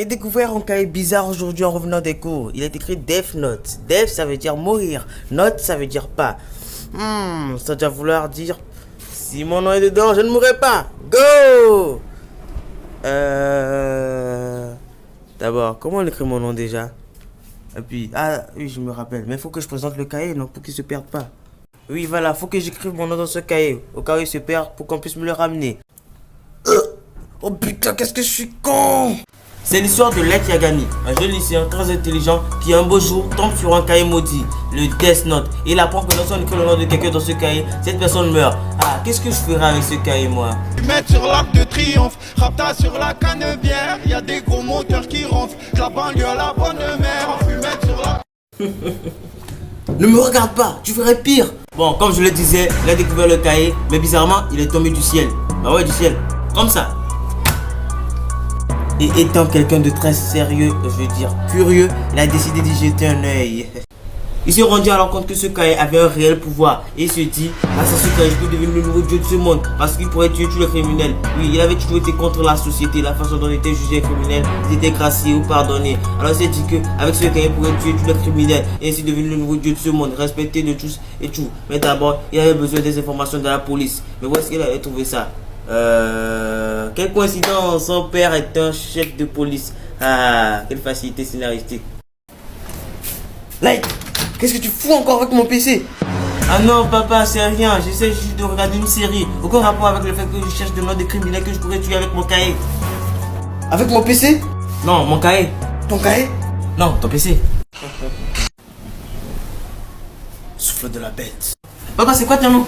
J'ai découvert un cahier bizarre aujourd'hui en revenant des cours. Il est écrit Death Note. Death, ça veut dire mourir. Note, ça veut dire pas. Ça doit vouloir dire si mon nom est dedans, je ne mourrai pas. Go! D'abord, comment on écrit mon nom déjà? Et puis, oui, je me rappelle. Mais il faut que je présente le cahier, non, pour qu'il se perde pas. Oui, voilà, faut que j'écrive mon nom dans ce cahier. Au cas où il se perd, pour qu'on puisse me le ramener. Oh putain, qu'est-ce que je suis con! C'est l'histoire de Light Yagami, un jeune lycéen très intelligent qui un beau jour tombe sur un cahier maudit, le Death Note. Et il apprend que lorsqu'on écrit le nom de quelqu'un dans ce cahier, cette personne meurt. Qu'est-ce que je ferai avec ce cahier, moi? Mettre sur l'arc de triomphe, rapta sur la canebière, y a des gros moteurs qui ronflent, la banlieue à la bonne mère, fumette sur la... Ne me regarde pas, tu ferais pire. Bon, comme je le disais, il a découvert le cahier, mais bizarrement, il est tombé du ciel. Bah ouais, du ciel, comme ça. Et étant quelqu'un de très sérieux, je veux dire curieux, il a décidé d'y jeter un œil. Il s'est rendu alors compte que ce cahier avait un réel pouvoir. Et il se dit, grâce à ce cahier, je peux devenir le nouveau dieu de ce monde. Parce qu'il pourrait tuer tous les criminels. Oui, il avait toujours été contre la société, la façon dont il était jugé les criminels, ils étaient graciés ou pardonnés. Alors il s'est dit qu'avec ce cahier, il pourrait tuer tous les criminels. Et ainsi devenir le nouveau dieu de ce monde, respecté de tous et tout. Mais d'abord, il avait besoin des informations de la police. Mais où est-ce qu'il avait trouvé ça? Quelle coïncidence, son père est un chef de police. Quelle facilité scénaristique. Light, qu'est-ce que tu fous encore avec mon PC? Ah non papa, c'est rien, j'essaie juste de regarder une série. Aucun rapport avec le fait que je cherche des noms de criminels que je pourrais tuer avec mon cahier. Avec mon PC? Non, mon cahier. Ton cahier? Non, ton PC. Souffle de la bête. Papa, c'est quoi ton nom?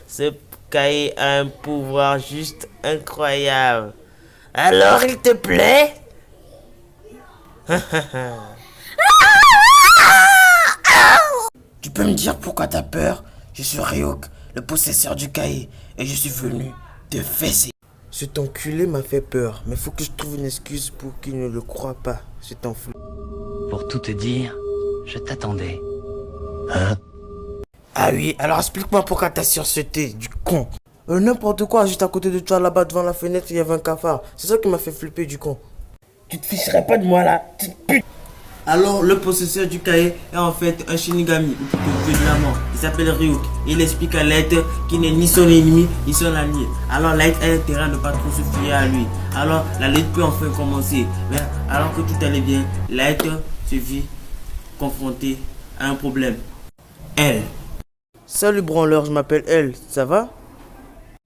Ce cahier a un pouvoir juste incroyable. Alors, il te plaît? Tu peux me dire pourquoi t'as peur? Je suis Ryuk, le possesseur du cahier, et je suis venu te fesser. Cet enculé m'a fait peur, mais faut que je trouve une excuse pour qu'il ne le croie pas, cet enfant. Pour tout te dire, je t'attendais. Hein? Ah oui, alors explique-moi pourquoi t'as sursauté, du con. N'importe quoi, juste à côté de toi, là-bas, devant la fenêtre, il y avait un cafard. C'est ça qui m'a fait flipper, du con. Tu te ficherais pas de moi, là, petite pute. Alors, le possesseur du cahier est en fait un Shinigami, ou plutôt dieu de la mort. Il s'appelle Ryuk. Il explique à Light qu'il n'est ni son ennemi, ni son allié. Alors, Light a intérêt à ne pas trop se fier à lui. Alors, la lutte peut enfin commencer. Mais alors que tout allait bien, Light se vit confronté à un problème. Elle. Salut branleur, je m'appelle Elle, ça va?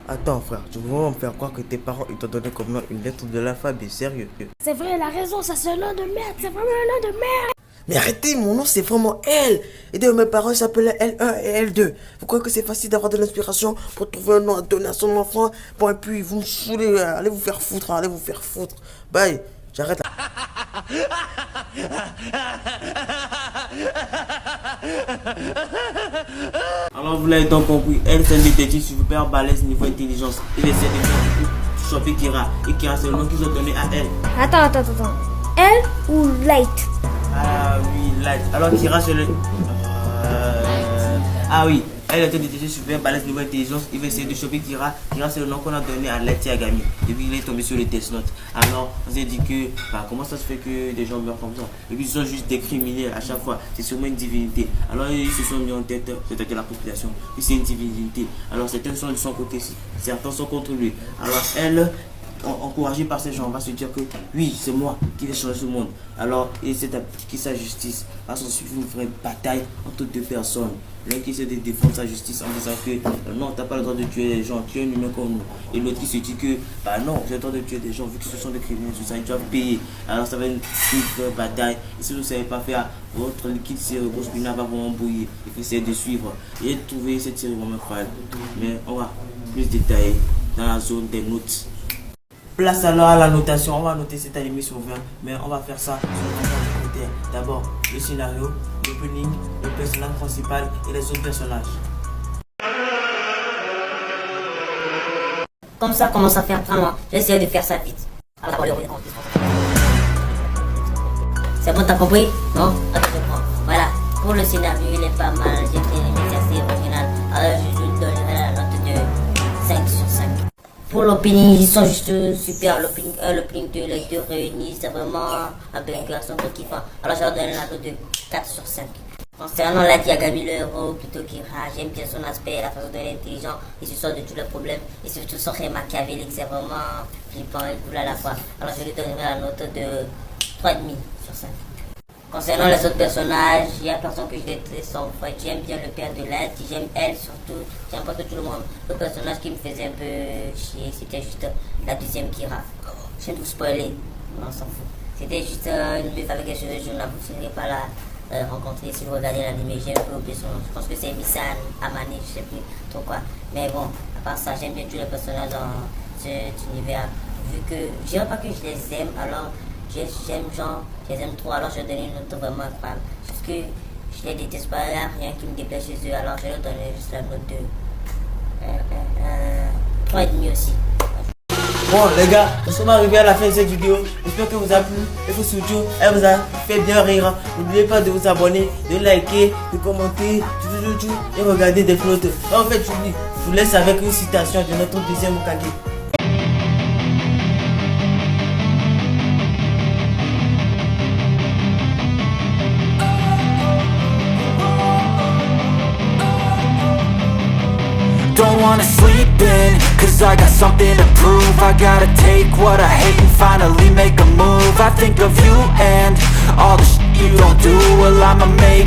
Attends frère, tu veux vraiment me faire croire que tes parents ils t'ont donné comme nom une lettre de l'alphabet, sérieux? C'est vrai, elle a raison, ça c'est un nom de merde, c'est vraiment un nom de merde. Mais arrêtez, mon nom c'est vraiment Elle. Et d'ailleurs mes parents s'appelaient L1 et L2. Vous croyez que c'est facile d'avoir de l'inspiration pour trouver un nom à donner à son enfant? Bon et puis vous me saoulez, allez vous faire foutre, allez vous faire foutre. Bye, j'arrête là. Alors vous l'avez donc compris, Elle c'est un détective super balèze niveau intelligence. Il essaie de choper Kira. Et Kira c'est le nom qu'ils ont donné à Elle. Attends. Elle ou Light? Ah oui, Light. Alors Kira c'est le... Ah oui, Elle est un détective super balèze niveau intelligence. Il va essayer de choper Kira. Kira c'est le nom qu'on a donné à Light Yagami. Et puis il est tombé sur le Death Note. Alors on s'est dit que comment ça se fait que des gens meurent comme ça? Et puis ils sont juste des criminels à chaque fois. C'est sûrement une divinité. Alors ils se sont mis en tête, c'est-à-dire la population, que c'est une divinité. Alors certains sont de son côté, certains sont contre lui. Alors Elle, encouragée par ces gens, va se dire que oui, c'est moi qui vais changer ce monde. Alors il essaie d'appliquer sa justice. Va s'en suivre une vraie bataille entre deux personnes. L'un qui essaie de défendre sa justice en disant que non, t'as pas le droit de tuer les gens, tu es un humain comme nous. Et l'autre qui se dit que non, j'ai le droit de tuer des gens vu que ce sont des criminels, tout ça, ils doivent payer. Alors ça va être une vraie bataille. Et si vous ne savez pas faire, votre liquide cérébrospinal va vraiment bouillir. Il faut essayer de suivre et de trouver cette série vraiment incroyable. Mais on va plus détailler dans la zone des notes. Place alors à la notation, on va noter cet anime sur 20, mais on va faire ça sur le critère. D'abord, le scénario, l'opening, le personnage principal et les autres personnages. Comme ça commence à faire vraiment. J'essaie de faire ça vite. C'est bon, t'as compris? Non? Attends, je prends. Voilà. Pour le scénario, il est pas mal. J'ai pris une assez originale. Alors, je lui donnerai la note de 5 sur 5. pour l'opening, ils sont juste super. L'opening de les deux réunis, c'est vraiment un banger, c'est un peu kiffant. Alors je leur donne la note de 4 sur 5. Concernant Light Yagami, le héros, plutôt Kira, j'aime bien son aspect, la façon dont il est intelligent, il se sort de tous les problèmes, et surtout son rêve machiavélique, c'est vraiment flippant et cool à la fois. Alors je lui donnerai la note de 3,5 sur 5. Concernant les autres personnages, il y a personne que je déteste en fait. J'aime bien le père de Light, j'aime elle surtout, j'aime pas tout le monde. Le personnage qui me faisait un peu chier, c'était juste la deuxième Kira. Je vais vous spoiler, on s'en fout. C'était juste une meuf avec les cheveux jaunes, vous ne serez pas là. Rencontrer si vous regardez l'anime, j'ai un peu oublié son nom, je pense que c'est Misan Amane, je sais plus trop quoi, mais bon, à part ça, j'aime bien tous les personnages dans cet univers, vu que, je dirais pas que je les aime, alors j'aime genre, je les aime trop, alors je vais donner une note vraiment incroyable, parce que je les déteste pas, il n'y a rien qui me déplaît chez eux, alors je vais leur donner juste la note de 3,5 aussi. Bon les gars, nous sommes arrivés à la fin de cette vidéo. J'espère que vous a plu et que surtout elle vous a fait bien rire. N'oubliez pas de vous abonner, de liker, de commenter, tout, et regarder des flottes. En fait, je vous laisse avec une citation de notre deuxième Hokage. Don't wanna sleep in, cause I got something to prove. I gotta take what I hate and finally make a move. I think of you and all the shit you don't do. Well, I'ma make